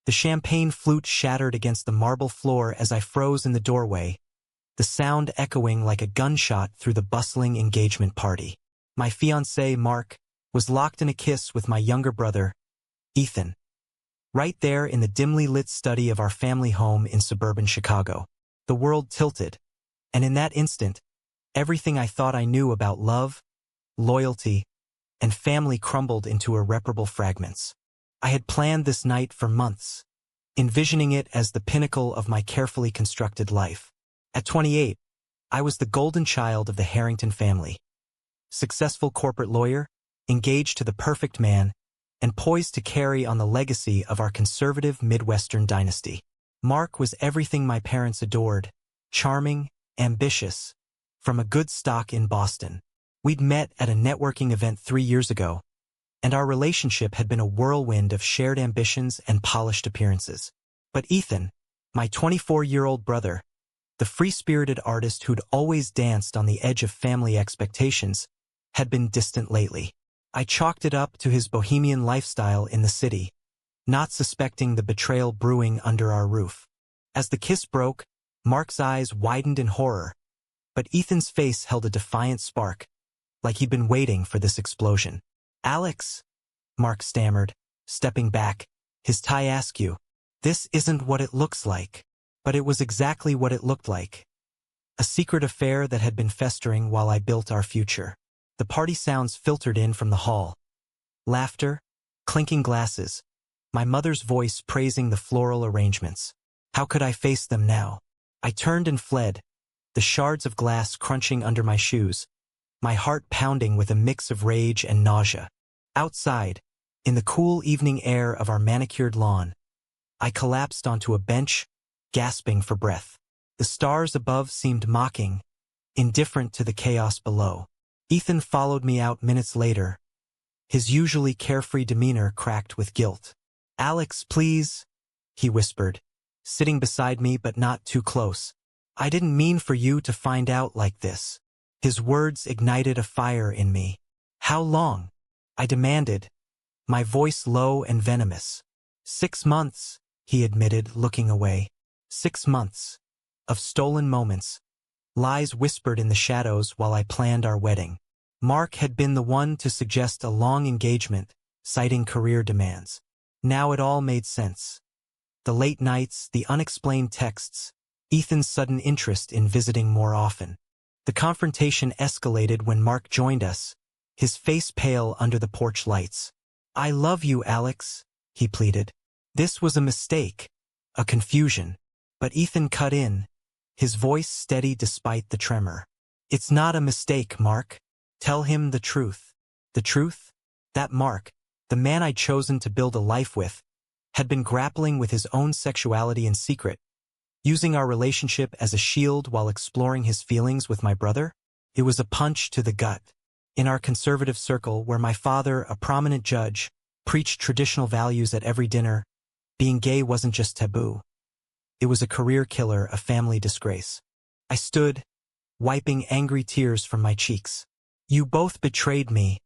The champagne flute shattered against the marble floor as I froze in the doorway, the sound echoing like a gunshot through the bustling engagement party. My fiancé, Mark, was locked in a kiss with my younger brother, Ethan. Right there in the dimly lit study of our family home in suburban Chicago. The world tilted, and in that instant, everything I thought I knew about love, loyalty, and family crumbled into irreparable fragments. I had planned this night for months, envisioning it as the pinnacle of my carefully constructed life. At 28, I was the golden child of the Harrington family. Successful corporate lawyer, engaged to the perfect man, and poised to carry on the legacy of our conservative Midwestern dynasty. Mark was everything my parents adored, charming, ambitious, from a good stock in Boston. We'd met at a networking event 3 years ago, and our relationship had been a whirlwind of shared ambitions and polished appearances. But Ethan, my 24-year-old brother, the free-spirited artist who'd always danced on the edge of family expectations, had been distant lately. I chalked it up to his bohemian lifestyle in the city, not suspecting the betrayal brewing under our roof. As the kiss broke, Mark's eyes widened in horror, but Ethan's face held a defiant spark, like he'd been waiting for this explosion. "Alex," Mark stammered, stepping back, his tie askew. "This isn't what it looks like." But it was exactly what it looked like. A secret affair that had been festering while I built our future. The party sounds filtered in from the hall. Laughter, clinking glasses, my mother's voice praising the floral arrangements. How could I face them now? I turned and fled, the shards of glass crunching under my shoes, my heart pounding with a mix of rage and nausea. Outside, in the cool evening air of our manicured lawn, I collapsed onto a bench, gasping for breath. The stars above seemed mocking, indifferent to the chaos below. Ethan followed me out minutes later, his usually carefree demeanor cracked with guilt. "Alex, please," he whispered, sitting beside me but not too close. "I didn't mean for you to find out like this." His words ignited a fire in me. "How long?" I demanded, my voice low and venomous. 6 months, he admitted, looking away. 6 months of stolen moments, lies whispered in the shadows while I planned our wedding. Mark had been the one to suggest a long engagement, citing career demands. Now it all made sense. The late nights, the unexplained texts, Ethan's sudden interest in visiting more often. The confrontation escalated when Mark joined us, his face pale under the porch lights. "I love you, Alex," he pleaded. This was a mistake, a confusion. But Ethan cut in, his voice steady despite the tremor. "It's not a mistake, Mark. Tell him the truth." The truth? That Mark, the man I'd chosen to build a life with, had been grappling with his own sexuality in secret, using our relationship as a shield while exploring his feelings with my brother? It was a punch to the gut. In our conservative circle, where my father, a prominent judge, preached traditional values at every dinner, being gay wasn't just taboo. It was a career killer, a family disgrace. I stood, wiping angry tears from my cheeks. "You both betrayed me,"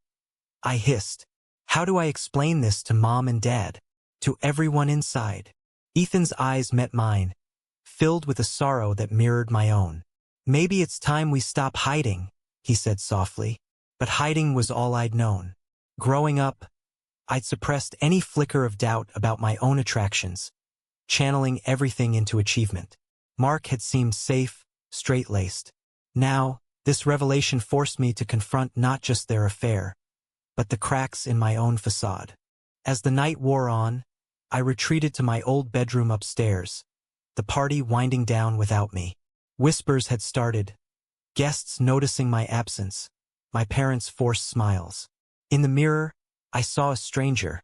I hissed. "How do I explain this to Mom and Dad? To everyone inside?" Ethan's eyes met mine, filled with a sorrow that mirrored my own. "Maybe it's time we stop hiding," he said softly. But hiding was all I'd known. Growing up, I'd suppressed any flicker of doubt about my own attractions, channeling everything into achievement. Mark had seemed safe, straight-laced. Now, this revelation forced me to confront not just their affair, but the cracks in my own facade. As the night wore on, I retreated to my old bedroom upstairs, the party winding down without me. Whispers had started, guests noticing my absence, my parents' forced smiles. In the mirror, I saw a stranger,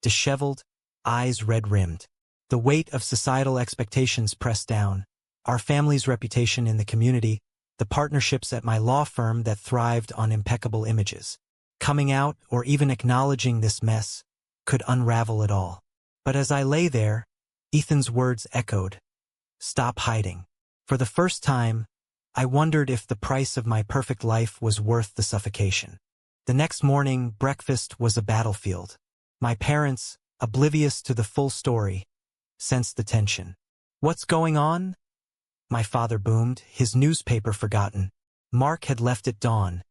disheveled, eyes red-rimmed. The weight of societal expectations pressed down, our family's reputation in the community, the partnerships at my law firm that thrived on impeccable images. Coming out, or even acknowledging this mess, could unravel it all. But as I lay there, Ethan's words echoed. "Stop hiding." For the first time, I wondered if the price of my perfect life was worth the suffocation. The next morning, breakfast was a battlefield. My parents, oblivious to the full story, sensed the tension. "What's going on?" my father boomed, his newspaper forgotten. Mark had left at dawn,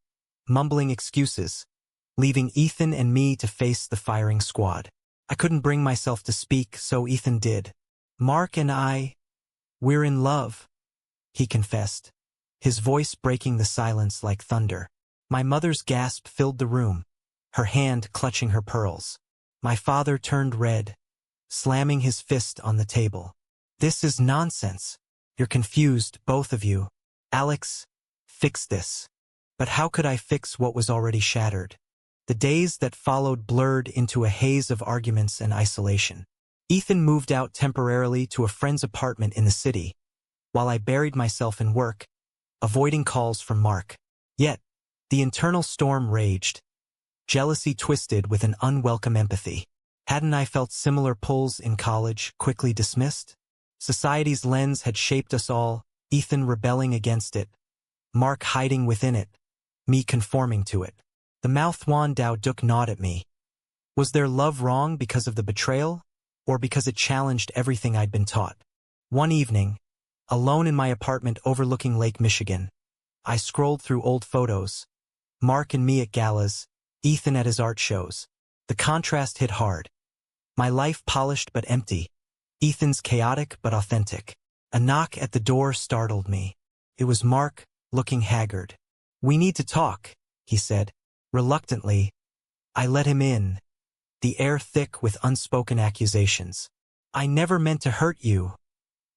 mumbling excuses, leaving Ethan and me to face the firing squad. I couldn't bring myself to speak, so Ethan did. "Mark and we're in love," he confessed, his voice breaking the silence like thunder. My mother's gasp filled the room, her hand clutching her pearls. My father turned red, slamming his fist on the table. "This is nonsense. You're confused, both of you. Alex, fix this." But how could I fix what was already shattered? The days that followed blurred into a haze of arguments and isolation. Ethan moved out temporarily to a friend's apartment in the city, while I buried myself in work, avoiding calls from Mark. Yet, the internal storm raged, jealousy twisted with an unwelcome empathy. Hadn't I felt similar pulls in college, quickly dismissed? Society's lens had shaped us all, Ethan rebelling against it, Mark hiding within it, me conforming to it. The mouth-wan Dao Duk gnawed at me. Was their love wrong because of the betrayal, or because it challenged everything I'd been taught? One evening, alone in my apartment overlooking Lake Michigan, I scrolled through old photos. Mark and me at galas, Ethan at his art shows. The contrast hit hard. My life polished but empty, Ethan's chaotic but authentic. A knock at the door startled me. It was Mark, looking haggard. "We need to talk," he said. Reluctantly, I let him in, the air thick with unspoken accusations. "I never meant to hurt you,"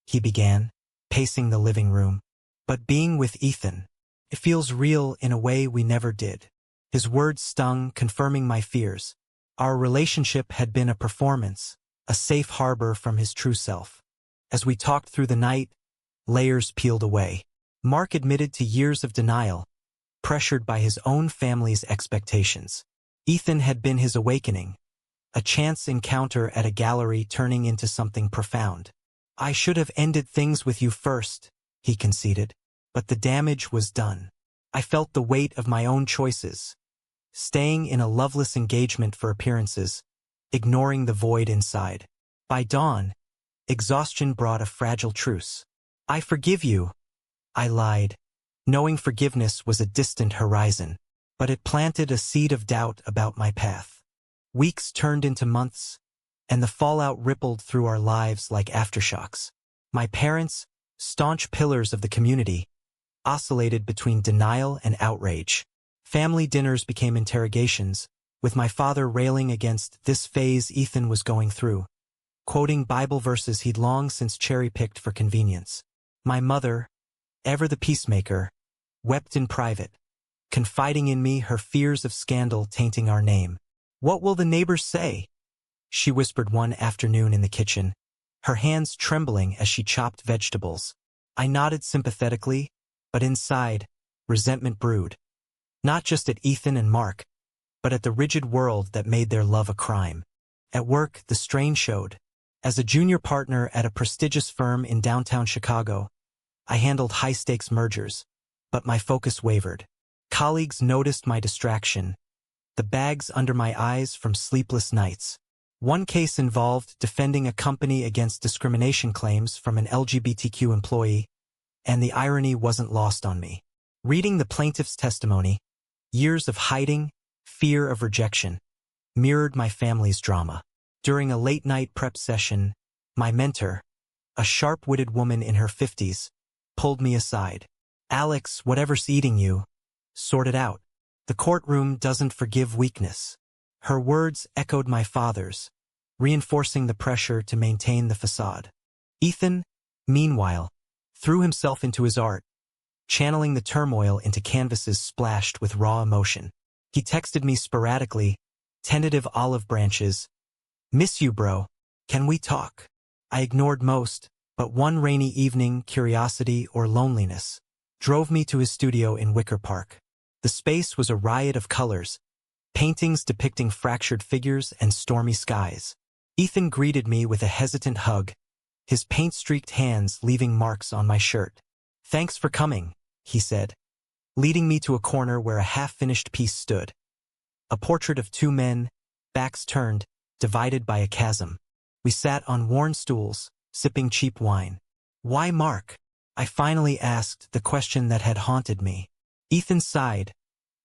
he began, pacing the living room. "But being with Ethan, it feels real in a way we never did." His words stung, confirming my fears. Our relationship had been a performance, a safe harbor from his true self. As we talked through the night, layers peeled away. Mark admitted to years of denial, pressured by his own family's expectations. Ethan had been his awakening, a chance encounter at a gallery turning into something profound. "I should have ended things with you first," he conceded, but the damage was done. I felt the weight of my own choices, staying in a loveless engagement for appearances, ignoring the void inside. By dawn, exhaustion brought a fragile truce. "I forgive you," I lied, knowing forgiveness was a distant horizon, but it planted a seed of doubt about my path. Weeks turned into months, and the fallout rippled through our lives like aftershocks. My parents, staunch pillars of the community, oscillated between denial and outrage. Family dinners became interrogations, with my father railing against this phase Ethan was going through, quoting Bible verses he'd long since cherry-picked for convenience. My mother, ever the peacemaker, wept in private, confiding in me her fears of scandal tainting our name. "What will the neighbors say?" she whispered one afternoon in the kitchen, her hands trembling as she chopped vegetables. I nodded sympathetically, but inside, resentment brewed. Not just at Ethan and Mark, but at the rigid world that made their love a crime. At work, the strain showed. As a junior partner at a prestigious firm in downtown Chicago, I handled high-stakes mergers, but my focus wavered. Colleagues noticed my distraction, the bags under my eyes from sleepless nights. One case involved defending a company against discrimination claims from an LGBTQ employee, and the irony wasn't lost on me. Reading the plaintiff's testimony, years of hiding, fear of rejection, mirrored my family's drama. During a late-night prep session, my mentor, a sharp-witted woman in her 50s, pulled me aside. "Alex, whatever's eating you, sort it out. The courtroom doesn't forgive weakness." Her words echoed my father's, reinforcing the pressure to maintain the facade. Ethan, meanwhile, threw himself into his art, channeling the turmoil into canvases splashed with raw emotion. He texted me sporadically, tentative olive branches. "Miss you, bro. Can we talk?" I ignored most, but one rainy evening, curiosity or loneliness drove me to his studio in Wicker Park. The space was a riot of colors, paintings depicting fractured figures and stormy skies. Ethan greeted me with a hesitant hug, his paint-streaked hands leaving marks on my shirt. "Thanks for coming," he said, leading me to a corner where a half-finished piece stood. A portrait of two men, backs turned, divided by a chasm. We sat on worn stools, sipping cheap wine. "Why Mark?" I finally asked the question that had haunted me. Ethan sighed,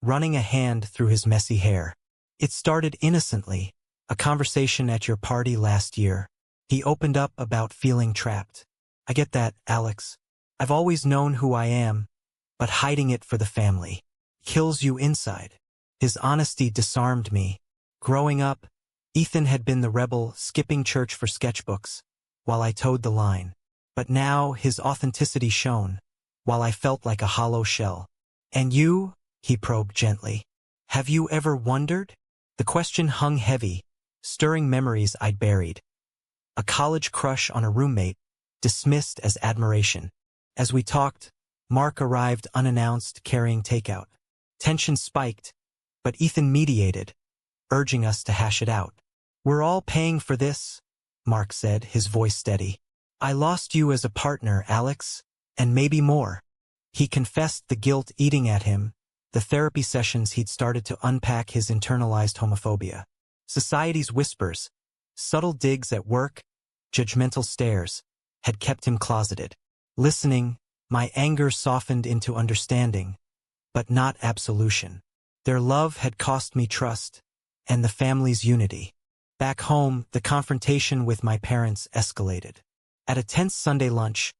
running a hand through his messy hair. "It started innocently, a conversation at your party last year." He opened up about feeling trapped. "I get that, Alex. I've always known who I am, but hiding it for the family kills you inside." His honesty disarmed me. Growing up, Ethan had been the rebel skipping church for sketchbooks, while I towed the line. But now his authenticity shone, while I felt like a hollow shell. "And you?" he probed gently. "Have you ever wondered?" The question hung heavy, stirring memories I'd buried. A college crush on a roommate, dismissed as admiration. As we talked, Mark arrived unannounced, carrying takeout. Tension spiked, but Ethan mediated, urging us to hash it out. "We're all paying for this," Mark said, his voice steady. "I lost you as a partner, Alex, and maybe more." He confessed the guilt eating at him, the therapy sessions he'd started to unpack his internalized homophobia. Society's whispers, subtle digs at work, judgmental stares, had kept him closeted. Listening, my anger softened into understanding, but not absolution. Their love had cost me trust, and the family's unity. Back home, the confrontation with my parents escalated. At a tense Sunday lunch,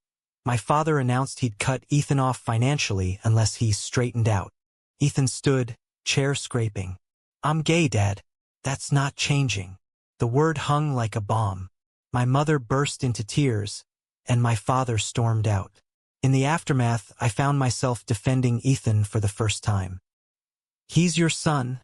my father announced he'd cut Ethan off financially unless he straightened out. Ethan stood, chair scraping. "I'm gay, Dad. That's not changing." The word hung like a bomb. My mother burst into tears, and my father stormed out. In the aftermath, I found myself defending Ethan for the first time. "He's your son,"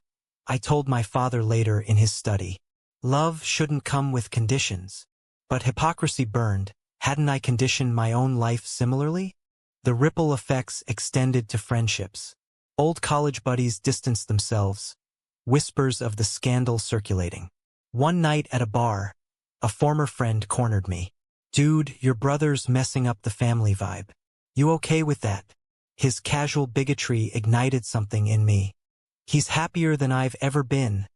I told my father later in his study. "Love shouldn't come with conditions." But hypocrisy burned. Hadn't I conditioned my own life similarly? The ripple effects extended to friendships. Old college buddies distanced themselves, whispers of the scandal circulating. One night at a bar, a former friend cornered me. "Dude, your brother's messing up the family vibe. You okay with that?" His casual bigotry ignited something in me. "He's happier than I've ever been,"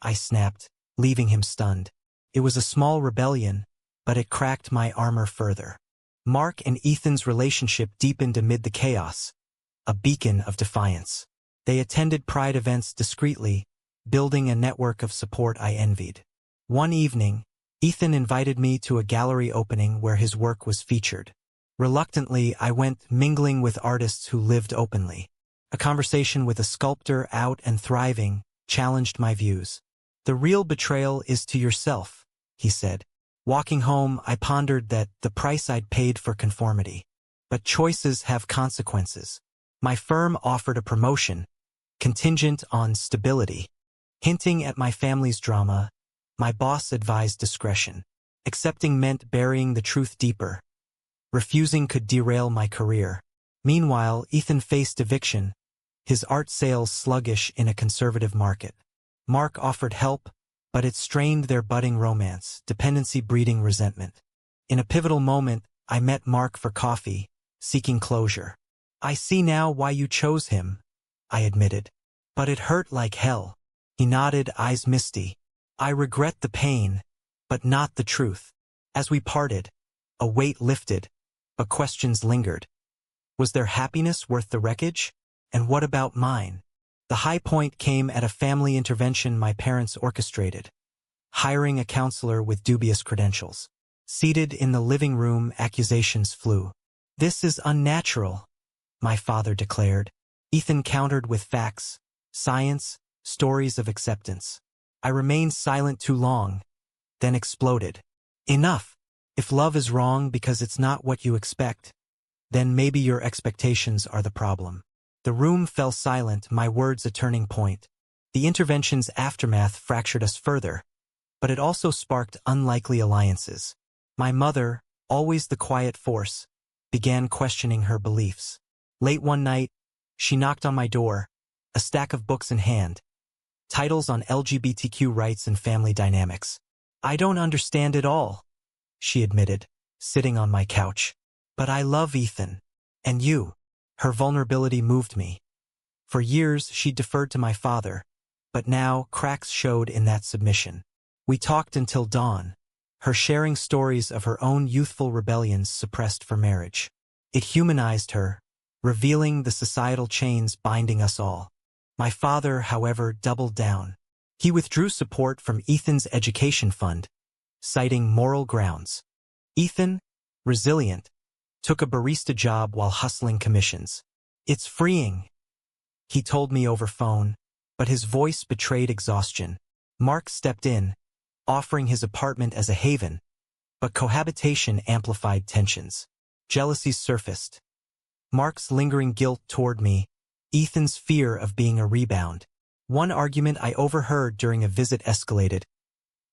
I snapped, leaving him stunned. It was a small rebellion, but it cracked my armor further. Mark and Ethan's relationship deepened amid the chaos, a beacon of defiance. They attended Pride events discreetly, building a network of support I envied. One evening, Ethan invited me to a gallery opening where his work was featured. Reluctantly, I went, mingling with artists who lived openly. A conversation with a sculptor out and thriving challenged my views. "The real betrayal is to yourself," he said. Walking home, I pondered that the price I'd paid for conformity. But choices have consequences. My firm offered a promotion, contingent on stability. Hinting at my family's drama, my boss advised discretion. Accepting meant burying the truth deeper. Refusing could derail my career. Meanwhile, Ethan faced eviction, his art sales sluggish in a conservative market. Mark offered help, but it strained their budding romance, dependency breeding resentment. In a pivotal moment, I met Mark for coffee, seeking closure. "I see now why you chose him," I admitted. "But it hurt like hell." He nodded, eyes misty. "I regret the pain, but not the truth." As we parted, a weight lifted, but questions lingered. Was their happiness worth the wreckage? And what about mine? The high point came at a family intervention my parents orchestrated, hiring a counselor with dubious credentials. Seated in the living room, accusations flew. "This is unnatural," my father declared. Ethan countered with facts, science, stories of acceptance. I remained silent too long, then exploded. "Enough. If love is wrong because it's not what you expect, then maybe your expectations are the problem." The room fell silent, my words a turning point. The intervention's aftermath fractured us further, but it also sparked unlikely alliances. My mother, always the quiet force, began questioning her beliefs. Late one night, she knocked on my door, a stack of books in hand, titles on LGBTQ rights and family dynamics. "I don't understand it all," she admitted, sitting on my couch. "But I love Ethan. And you." Her vulnerability moved me. For years, she deferred to my father, but now cracks showed in that submission. We talked until dawn, her sharing stories of her own youthful rebellions suppressed for marriage. It humanized her, revealing the societal chains binding us all. My father, however, doubled down. He withdrew support from Ethan's education fund, citing moral grounds. Ethan, resilient, took a barista job while hustling commissions. "It's freeing," he told me over phone, but his voice betrayed exhaustion. Mark stepped in, offering his apartment as a haven, but cohabitation amplified tensions. Jealousies surfaced. Mark's lingering guilt toward me, Ethan's fear of being a rebound. One argument I overheard during a visit escalated.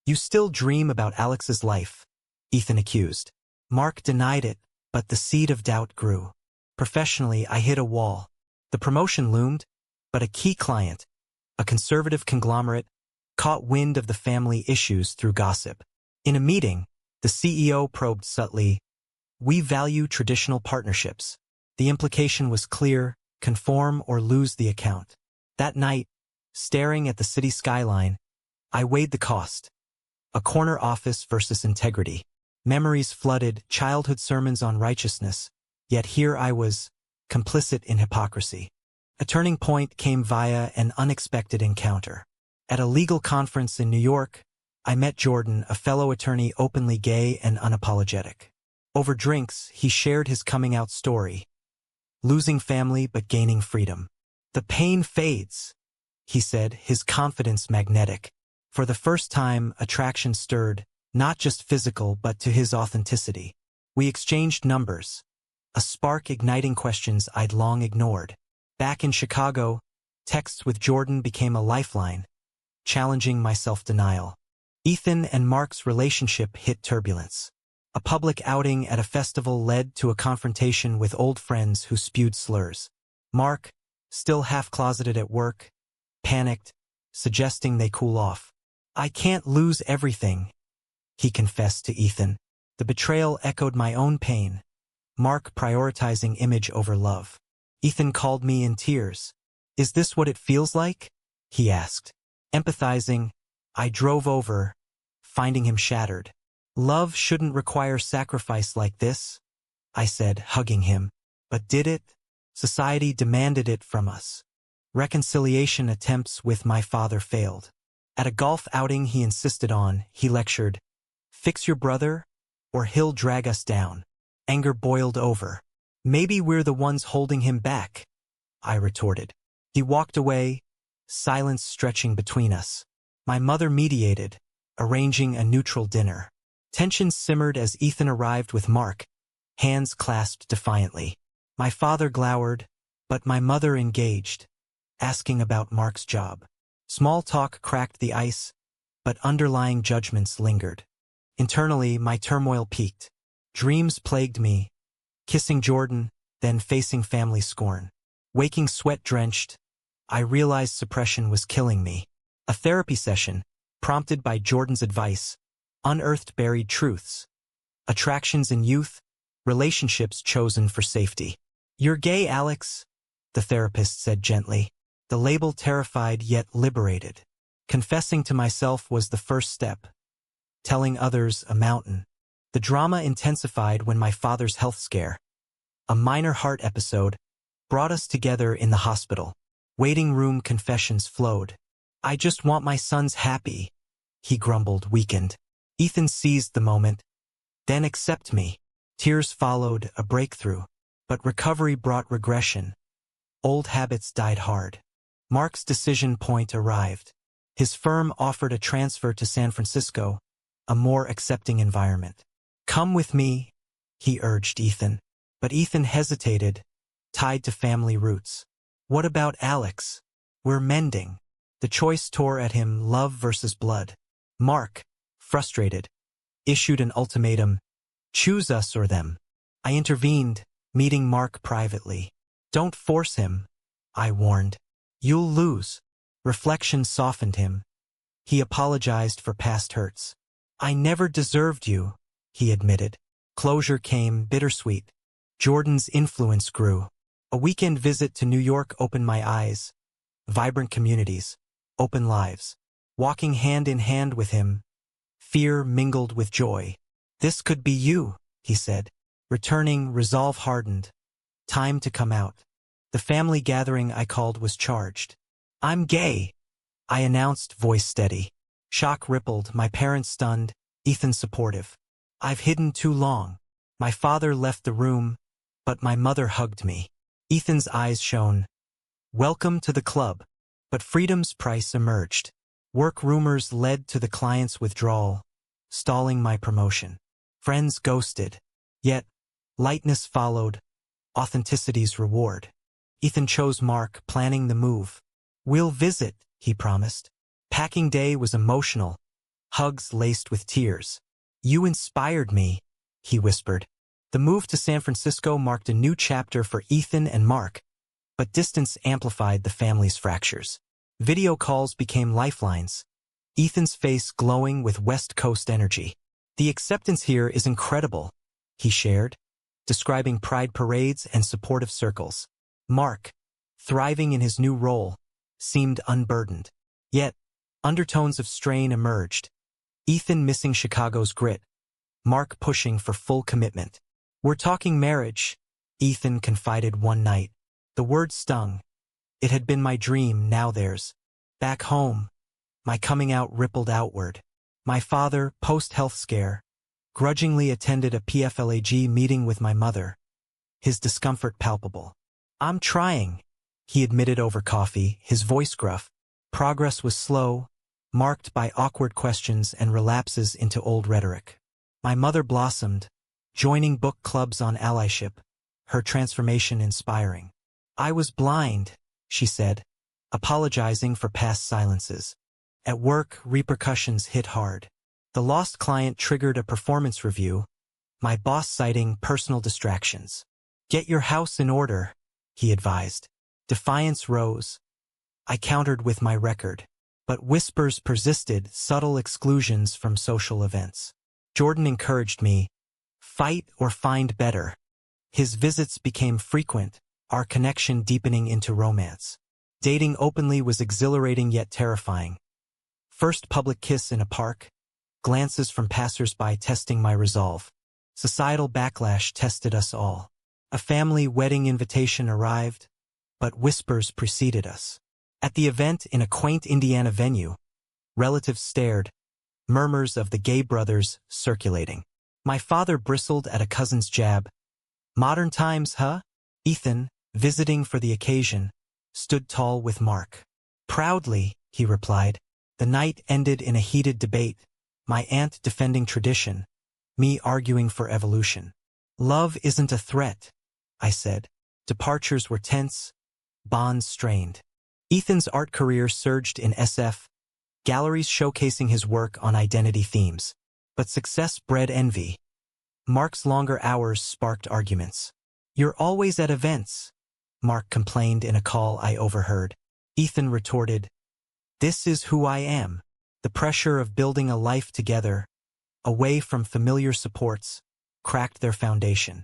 "You still dream about Alex's life," Ethan accused. Mark denied it, but the seed of doubt grew. Professionally, I hit a wall. The promotion loomed, but a key client, a conservative conglomerate, caught wind of the family issues through gossip. In a meeting, the CEO probed subtly, "We value traditional partnerships." The implication was clear: conform or lose the account. That night, staring at the city skyline, I weighed the cost. A corner office versus integrity. Memories flooded, childhood sermons on righteousness, yet here I was, complicit in hypocrisy. A turning point came via an unexpected encounter. At a legal conference in New York, I met Jordan, a fellow attorney openly gay and unapologetic. Over drinks, he shared his coming-out story. Losing family but gaining freedom. "The pain fades," he said, his confidence magnetic. For the first time, attraction stirred, not just physical but to his authenticity. We exchanged numbers, a spark igniting questions I'd long ignored. Back in Chicago, texts with Jordan became a lifeline, challenging my self-denial. Ethan and Mark's relationship hit turbulence. A public outing at a festival led to a confrontation with old friends who spewed slurs. Mark, still half-closeted at work, panicked, suggesting they cool off. "I can't lose everything," he confessed to Ethan. The betrayal echoed my own pain. Mark prioritizing image over love. Ethan called me in tears. "Is this what it feels like?" he asked. Empathizing, I drove over, finding him shattered. "Love shouldn't require sacrifice like this," I said, hugging him. But did it? Society demanded it from us. Reconciliation attempts with my father failed. At a golf outing he insisted on, he lectured, "Fix your brother, or he'll drag us down." Anger boiled over. "Maybe we're the ones holding him back," I retorted. He walked away, silence stretching between us. My mother mediated, arranging a neutral dinner. Tension simmered as Ethan arrived with Mark, hands clasped defiantly. My father glowered, but my mother engaged, asking about Mark's job. Small talk cracked the ice, but underlying judgments lingered. Internally, my turmoil peaked. Dreams plagued me, kissing Jordan, then facing family scorn. Waking sweat-drenched, I realized suppression was killing me. A therapy session, prompted by Jordan's advice, unearthed buried truths. Attractions in youth, relationships chosen for safety. "You're gay, Alex," the therapist said gently. The label terrified yet liberated. Confessing to myself was the first step. Telling others, a mountain. The drama intensified when my father's health scare, a minor heart episode, brought us together in the hospital. Waiting room confessions flowed. "I just want my sons happy," he grumbled, weakened. Ethan seized the moment. "Then accept me." Tears followed, a breakthrough. But recovery brought regression. Old habits died hard. Mark's decision point arrived. His firm offered a transfer to San Francisco, a more accepting environment. "Come with me," he urged Ethan. But Ethan hesitated, tied to family roots. "What about Alex? We're mending." The choice tore at him, love versus blood. Mark, frustrated, issued an ultimatum, "Choose us or them." I intervened, meeting Mark privately. "Don't force him," I warned. "You'll lose." Reflection softened him. He apologized for past hurts. "I never deserved you," he admitted. Closure came, bittersweet. Jordan's influence grew. A weekend visit to New York opened my eyes. Vibrant communities, open lives. Walking hand in hand with him, fear mingled with joy. "This could be you," he said. Returning, resolve hardened. Time to come out. The family gathering I called was charged. "I'm gay," I announced, voice steady. Shock rippled, my parents stunned, Ethan supportive. "I've hidden too long." My father left the room, but my mother hugged me. Ethan's eyes shone. "Welcome to the club." But freedom's price emerged. Work rumors led to the client's withdrawal, stalling my promotion. Friends ghosted. Yet, lightness followed, authenticity's reward. Ethan chose Mark, planning the move. "We'll visit," he promised. Packing day was emotional, hugs laced with tears. "You inspired me," he whispered. The move to San Francisco marked a new chapter for Ethan and Mark, but distance amplified the family's fractures. Video calls became lifelines, Ethan's face glowing with West Coast energy. "The acceptance here is incredible," he shared, describing pride parades and supportive circles. Mark, thriving in his new role, seemed unburdened. Yet, undertones of strain emerged. Ethan missing Chicago's grit, Mark pushing for full commitment. "We're talking marriage," Ethan confided one night. The word stung. It had been my dream, now theirs. Back home, my coming out rippled outward. My father, post-health scare, grudgingly attended a PFLAG meeting with my mother, his discomfort palpable. "I'm trying," he admitted over coffee, his voice gruff. Progress was slow, marked by awkward questions and relapses into old rhetoric. My mother blossomed, joining book clubs on allyship, her transformation inspiring. "I was blind," she said, apologizing for past silences. At work, repercussions hit hard. The lost client triggered a performance review, my boss citing personal distractions. "Get your house in order," he advised. Defiance rose. I countered with my record, but whispers persisted, subtle exclusions from social events. Jordan encouraged me, "Fight or find better." His visits became frequent, our connection deepening into romance. Dating openly was exhilarating yet terrifying. First public kiss in a park, glances from passers-by testing my resolve. Societal backlash tested us all. A family wedding invitation arrived, but whispers preceded us. At the event in a quaint Indiana venue, relatives stared, murmurs of the gay brothers circulating. My father bristled at a cousin's jab. "Modern times, huh?" Ethan, visiting for the occasion, stood tall with Mark. "Proudly," he replied. The night ended in a heated debate, my aunt defending tradition, me arguing for evolution. "Love isn't a threat," I said. Departures were tense, bonds strained. Ethan's art career surged in SF, galleries showcasing his work on identity themes. But success bred envy. Mark's longer hours sparked arguments. "You're always at events," Mark complained in a call I overheard. Ethan retorted, "This is who I am." The pressure of building a life together, away from familiar supports, cracked their foundation.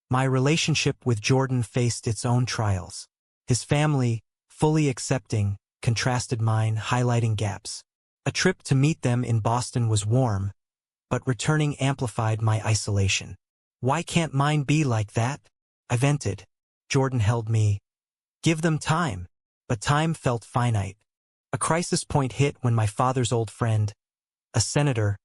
My relationship with Jordan faced its own trials. His family, fully accepting, contrasted mine, highlighting gaps. A trip to meet them in Boston was warm, but returning amplified my isolation. "Why can't mine be like that?" I vented. Jordan held me. "Give them time." But time felt finite. A crisis point hit when my father's old friend, a senator,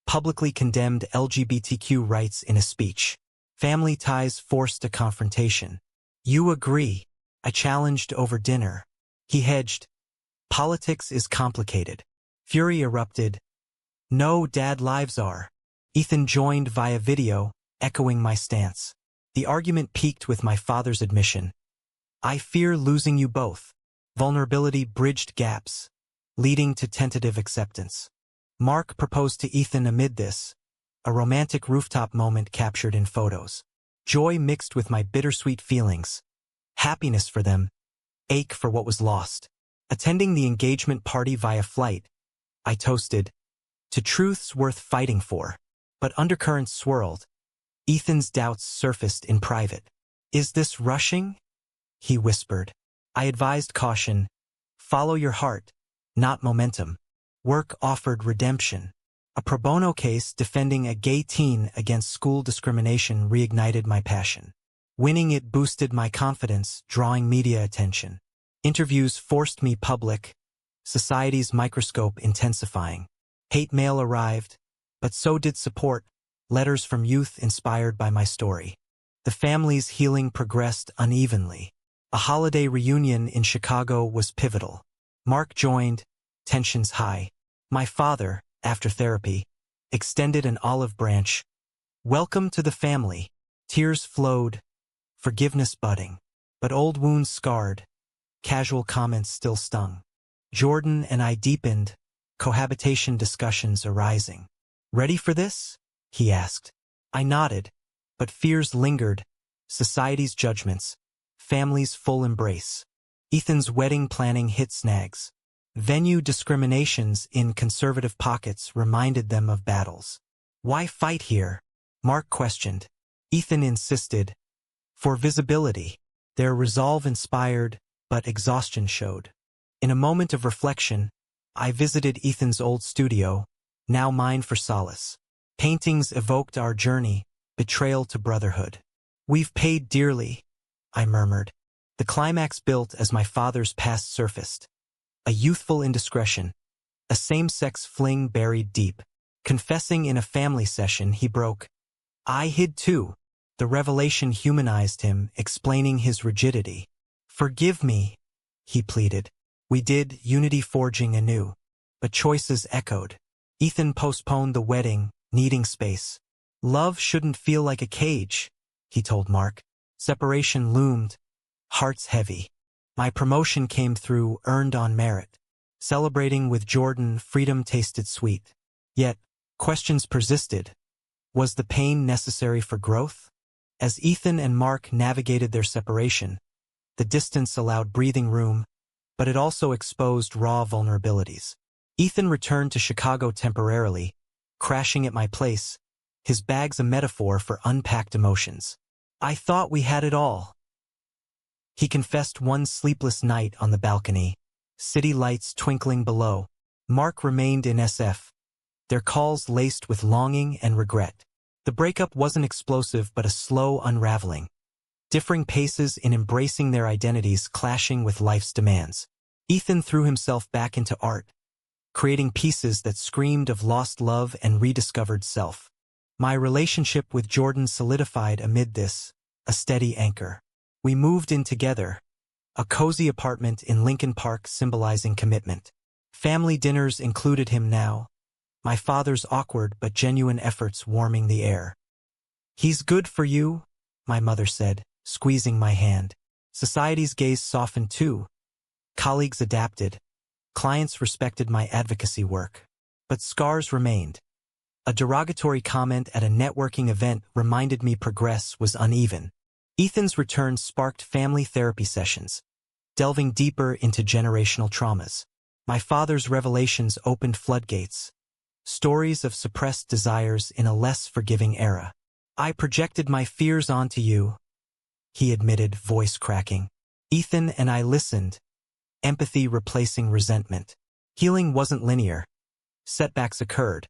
publicly condemned LGBTQ rights in a speech. Family ties forced a confrontation. "You agree?" I challenged over dinner. He hedged. "Politics is complicated." Fury erupted. "No, Dad, lives are." Ethan joined via video, echoing my stance. The argument peaked with my father's admission. "I fear losing you both." Vulnerability bridged gaps, leading to tentative acceptance. Mark proposed to Ethan amid this, a romantic rooftop moment captured in photos. Joy mixed with my bittersweet feelings. Happiness for them, ache for what was lost. Attending the engagement party via flight, I toasted, "To truths worth fighting for." But undercurrents swirled. Ethan's doubts surfaced in private. "Is this rushing?" he whispered. I advised caution. "Follow your heart, not momentum." Work offered redemption. A pro bono case defending a gay teen against school discrimination reignited my passion. Winning it boosted my confidence, drawing media attention. Interviews forced me public, society's microscope intensifying. Hate mail arrived, but so did support, letters from youth inspired by my story. The family's healing progressed unevenly. A holiday reunion in Chicago was pivotal. Mark joined, tensions high. My father, after therapy, extended an olive branch. Welcome to the family. Tears flowed, forgiveness budding. But old wounds scarred, casual comments still stung. Jordan and I deepened, cohabitation discussions arising. Ready for this? He asked. I nodded, but fears lingered, society's judgments, family's full embrace. Ethan's wedding planning hit snags. Venue discriminations in conservative pockets reminded them of battles. Why fight here? Mark questioned. Ethan insisted. For visibility. Their resolve inspired, but exhaustion showed. In a moment of reflection, I visited Ethan's old studio, now mine for solace. Paintings evoked our journey, betrayal to brotherhood. We've paid dearly, I murmured. The climax built as my father's past surfaced. A youthful indiscretion, a same-sex fling buried deep. Confessing in a family session, he broke. I hid too. The revelation humanized him, explaining his rigidity. Forgive me, he pleaded. We did, unity forging anew. But choices echoed. Ethan postponed the wedding, needing space. Love shouldn't feel like a cage, he told Mark. Separation loomed, hearts heavy. My promotion came through, earned on merit. Celebrating with Jordan, freedom tasted sweet. Yet, questions persisted. Was the pain necessary for growth? As Ethan and Mark navigated their separation, the distance allowed breathing room, but it also exposed raw vulnerabilities. Ethan returned to Chicago temporarily, crashing at my place, his bags a metaphor for unpacked emotions. I thought we had it all. He confessed one sleepless night on the balcony, city lights twinkling below. Mark remained in SF, their calls laced with longing and regret. The breakup wasn't explosive but a slow unraveling. Differing paces in embracing their identities clashing with life's demands. Ethan threw himself back into art, creating pieces that screamed of lost love and rediscovered self. My relationship with Jordan solidified amid this, a steady anchor. We moved in together, a cozy apartment in Lincoln Park symbolizing commitment. Family dinners included him now, my father's awkward but genuine efforts warming the air. He's good for you, my mother said, squeezing my hand. Society's gaze softened too. Colleagues adapted. Clients respected my advocacy work. But scars remained. A derogatory comment at a networking event reminded me progress was uneven. Ethan's return sparked family therapy sessions, delving deeper into generational traumas. My father's revelations opened floodgates, stories of suppressed desires in a less forgiving era. I projected my fears onto you, he admitted, voice cracking. Ethan and I listened, empathy replacing resentment. Healing wasn't linear. Setbacks occurred,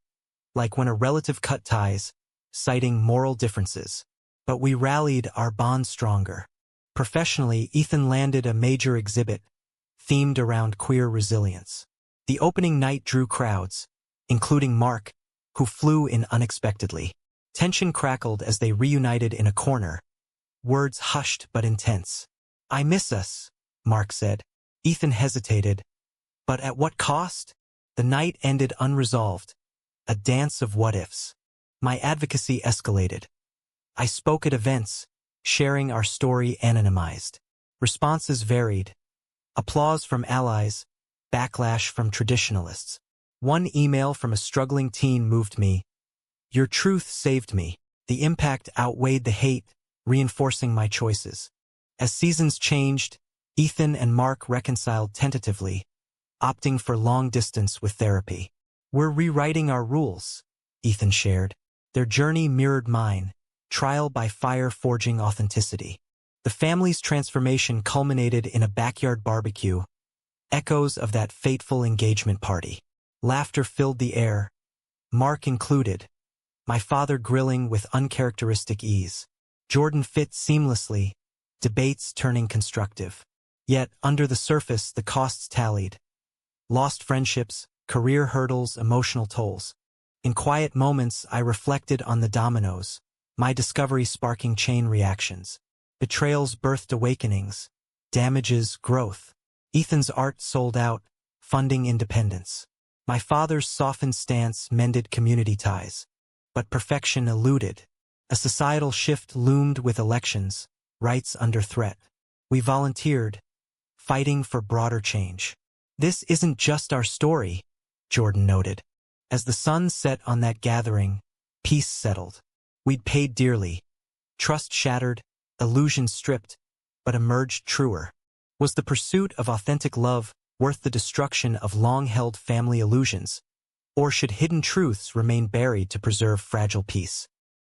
like when a relative cut ties, citing moral differences. But we rallied, our bond stronger. Professionally, Ethan landed a major exhibit, themed around queer resilience. The opening night drew crowds, including Mark, who flew in unexpectedly. Tension crackled as they reunited in a corner, words hushed but intense. I miss us, Mark said. Ethan hesitated. But at what cost? The night ended unresolved, a dance of what-ifs. My advocacy escalated. I spoke at events, sharing our story anonymized. Responses varied. Applause from allies, backlash from traditionalists. One email from a struggling teen moved me. Your truth saved me. The impact outweighed the hate, reinforcing my choices. As seasons changed, Ethan and Mark reconciled tentatively, opting for long distance with therapy. We're rewriting our rules, Ethan shared. Their journey mirrored mine, trial by fire forging authenticity. The family's transformation culminated in a backyard barbecue, echoes of that fateful engagement party. Laughter filled the air, Mark included, my father grilling with uncharacteristic ease. Jordan fit seamlessly, debates turning constructive. Yet, under the surface, the costs tallied. Lost friendships, career hurdles, emotional tolls. In quiet moments, I reflected on the dominoes, my discovery sparking chain reactions. Betrayals birthed awakenings, damages growth. Ethan's art sold out, funding independence. My father's softened stance mended community ties. But perfection eluded. A societal shift loomed with elections, rights under threat. We volunteered, fighting for broader change. This isn't just our story, Jordan noted. As the sun set on that gathering, peace settled. We'd paid dearly. Trust shattered, illusions stripped, but emerged truer. Was the pursuit of authentic love worth the destruction of long-held family illusions? Or should hidden truths remain buried to preserve fragile peace?